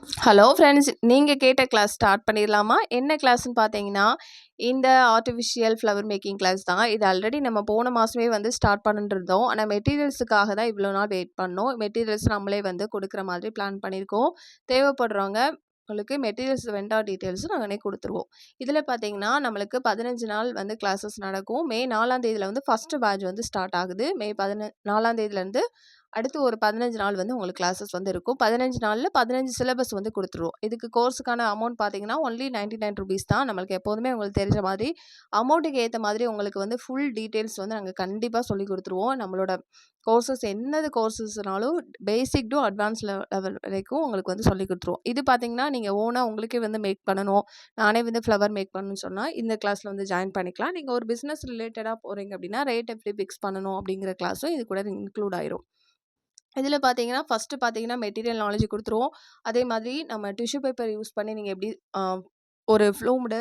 Hello friends, நீங்கள் கேட்ட class start பண்ணிடலாமா? என்ன கிளாஸ்ன்னு பார்த்தீங்கன்னா, இந்த ஆர்டிஃபிஷியல் ஃப்ளவர் மேக்கிங் கிளாஸ் தான். இது ஆல்ரெடி நம்ம போன மாதமே வந்து ஸ்டார்ட் பண்ணிருந்தோம். ஆனால் மெட்டீரியல்ஸுக்காக தான் இவ்வளோ நாள் வெயிட் பண்ணோம். மெட்டீரியல்ஸ் நம்மளே வந்து கொடுக்குற மாதிரி பிளான் பண்ணியிருக்கோம். தேவைப்படுறவங்க உங்களுக்கு மெட்டீரியல்ஸ் வெண்டார் டீட்டெயில்ஸும் நாங்களே கொடுத்துருவோம். இதில் பார்த்தீங்கன்னா, நம்மளுக்கு 15 நாள் வந்து கிளாஸஸ் நடக்கும். மே 4ஆம் தேதியில வந்து ஃபஸ்ட்டு பேட்ச் வந்து ஸ்டார்ட் ஆகுது. மே 4ஆம் தேதியிலேருந்து அடுத்து ஒரு 15 நாள் வந்து உங்களுக்கு கிளாஸஸ் வந்து இருக்கும். 15 நாள்ல 15 சிலபஸ் வந்து குடுத்துருவோம். இதுக்கு கோர்ஸுக்கான அமௌண்ட் பார்த்தீங்கன்னா, ஒன்லி ₹99 தான். நம்மளுக்கு எப்போதுமே உங்களுக்கு தெரிஞ்ச மாதிரி, அமௌண்ட்டுக்கு ஏத்த மாதிரி உங்களுக்கு வந்து ஃபுல் டீட்டெயில்ஸ் வந்து நாங்க கண்டிப்பா சொல்லிக் குடுத்துருவோம். நம்மளோட கோர்சஸ் என்னது கோர்சஸ்னாலும் பேசிக் டூ அட்வான்ஸ் லெவல் வரைக்கும் உங்களுக்கு வந்து சொல்லிக் குடுத்துருவோம். இது பார்த்தீங்கன்னா, நீங்க ஓனா உங்களுக்கே வந்து மேக் பண்ணணும். நானே வந்து ஃப்ளவர் மேக் பண்ணணும்னு சொன்னா, இந்த கிளாஸ்ல வந்து ஜாயின் பண்ணிக்கலாம். நீங்க ஒரு பிசினஸ் ரிலேட்டடா போறீங்க அப்படின்னா, ரேட் எப்படி ஃபிக்ஸ் பண்ணணும் அப்படிங்கிற கிளாஸும் இது கூட இன்க்ளூட் ஆயிரும். இதில பார்த்தீங்கன்னா, ஃபர்ஸ்ட்டு பார்த்தீங்கன்னா, மெட்டீரியல் நாலேட்ஜ் குடுத்துருவோம். அதே மாதிரி நம்ம டிஷ்யூ பேப்பர் யூஸ் பண்ணி நீங்க எப்படி அ ஒரு ஃப்ளூம்டு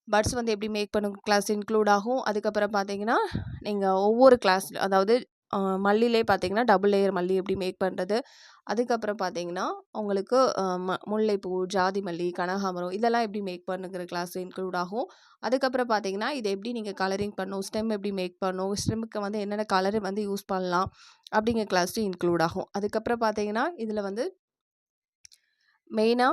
பட்ஸ் வந்து எப்படி மேக் பண்ணும் கிளாஸ் இன்க்ளூட் ஆகும். அதுக்கப்புறம் பார்த்தீங்கன்னா, நீங்க ஒவ்வொரு கிளாஸ் அதாவது மல்லிலே பார்த்தீங்கன்னா, டபுள் லேயர் மல்லி எப்படி மேக் பண்றது. அதுக்கப்புறம் பார்த்தீங்கன்னா, உங்களுக்கு முல்லைப்பூ, ஜாதி மல்லி, கனகாம்பரம் இதெல்லாம் எப்படி மேக் பண்ணுங்கிற கிளாஸ் இன்க்ளூட் ஆகும். அதுக்கப்புறம் பார்த்தீங்கன்னா, இத எப்படி நீங்க கலரிங் பண்ணணும், ஸ்டெம் எப்படி மேக் பண்ணணும், ஸ்டெம்முக்கு வந்து என்னென்ன கலர் வந்து யூஸ் பண்ணலாம் அப்படிங்கிற கிளாஸும் இன்க்ளூட் ஆகும். அதுக்கப்புறம் பார்த்தீங்கன்னா, இதில வந்து மெயினா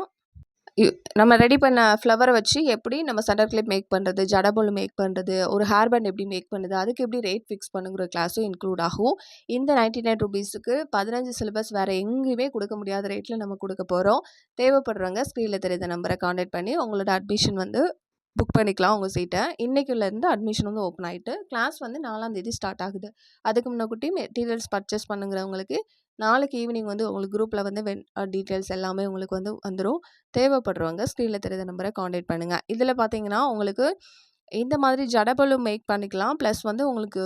இ நம்ம ரெடி பண்ண ஃப்ளவர வச்சு எப்படி நம்ம சென்டர் கிளிப் மேக் பண்றது, ஜடபோல் மேக் பண்றது, ஒரு ஹேர் பேண்ட் எப்படி மேக் பண்ணுது, அதுக்கு எப்படி ரேட் ஃபிக்ஸ் பண்ணுங்கிற கிளாஸும் இன்க்ளூட் ஆகும். இந்த ₹99க்கு 15 சிலபஸ் வேற எங்கேயுமே குடுக்க முடியாத ரேட்ல நம்ம குடுக்க போறோம். தேவைப்படுறவங்க ஸ்க்ரீன்ல தெரியுற நம்பர கான்டாக்ட் பண்ணி உங்களோட அட்மிஷன் வந்து புக் பண்ணிக்கலாம் உங்க சீட்ட. இன்னைக்குலேருந்து அட்மிஷன் வந்து ஓப்பன் ஆயிட்டு, கிளாஸ் வந்து 4ஆம் தேதி ஸ்டார்ட் ஆகுது. அதுக்கு முன்னக்கூட்டி மெட்டீரியல்ஸ் பர்ச்சேஸ் பண்ணுங்கிறவங்களுக்கு நாளைக்கு ஈவினிங் வந்து உங்களுக்கு குரூப்ல வந்து டீட்டெயில்ஸ் எல்லாமே உங்களுக்கு வந்து வந்துரும். தேவைப்படுறவங்க ஸ்க்ரீன்ல தெரியுற நம்பரை கான்டாக்ட் பண்ணுங்க. இதில் பார்த்தீங்கன்னா, உங்களுக்கு இந்த மாதிரி ஜடபலூன் மேக் பண்ணிக்கலாம். ப்ளஸ் வந்து உங்களுக்கு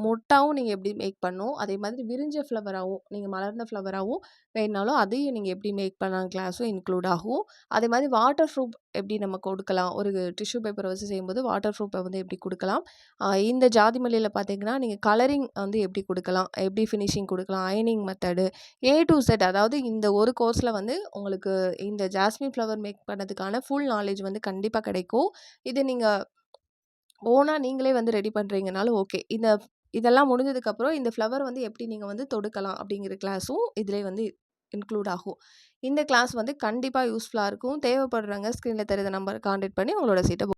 மொட்டாவும் நீங்க எப்படி மேக் பண்ணணும், அதே மாதிரி விரிஞ்ச ஃப்ளவராவும், நீங்க மலர்ந்த ஃப்ளவராவும் வேணுனாலும் அதையும் நீங்க எப்படி மேக் பண்ணலாம் கிளாஸும் இன்க்ளூட் ஆகும். அதே மாதிரி வாட்டர் ப்ரூஃப் எப்படி நம்ம கொடுக்கலாம், ஒரு டிஷ்யூ பேப்பரை வச்சு செய்யும்போது வாட்டர் ப்ரூஃபை வந்து எப்படி கொடுக்கலாம். இந்த ஜாதி மல்லியில பார்த்தீங்கன்னா, நீங்க கலரிங் வந்து எப்படி கொடுக்கலாம், எப்படி ஃபினிஷிங் கொடுக்கலாம், அயனிங் மெத்தடு ஏ டூ செட் அதாவது இந்த ஒரு கோர்ஸில் வந்து உங்களுக்கு இந்த ஜாஸ்மின் ஃப்ளவர் மேக் பண்ணதுக்கான ஃபுல் நாலேஜ் வந்து கண்டிப்பாக கிடைக்கும். இது நீங்க ஓனா நீங்களே வந்து ரெடி பண்றீங்கனாலும் ஓகே. இதெல்லாம் முடிஞ்சதுக்கப்புறம் இந்த ஃப்ளவர் வந்து எப்படி நீங்க வந்து தொடுக்கலாம் அப்படிங்கிற கிளாஸும் இதிலே வந்து இன்க்ளூட் ஆகும். இந்த கிளாஸ் வந்து கண்டிப்பா யூஸ்ஃபுல்லா இருக்கும். தேவைப்படுறவங்க ஸ்க்ரீன்ல தெரியிற நம்பர் கான்டாக்ட் பண்ணி உங்களோட சீட்ட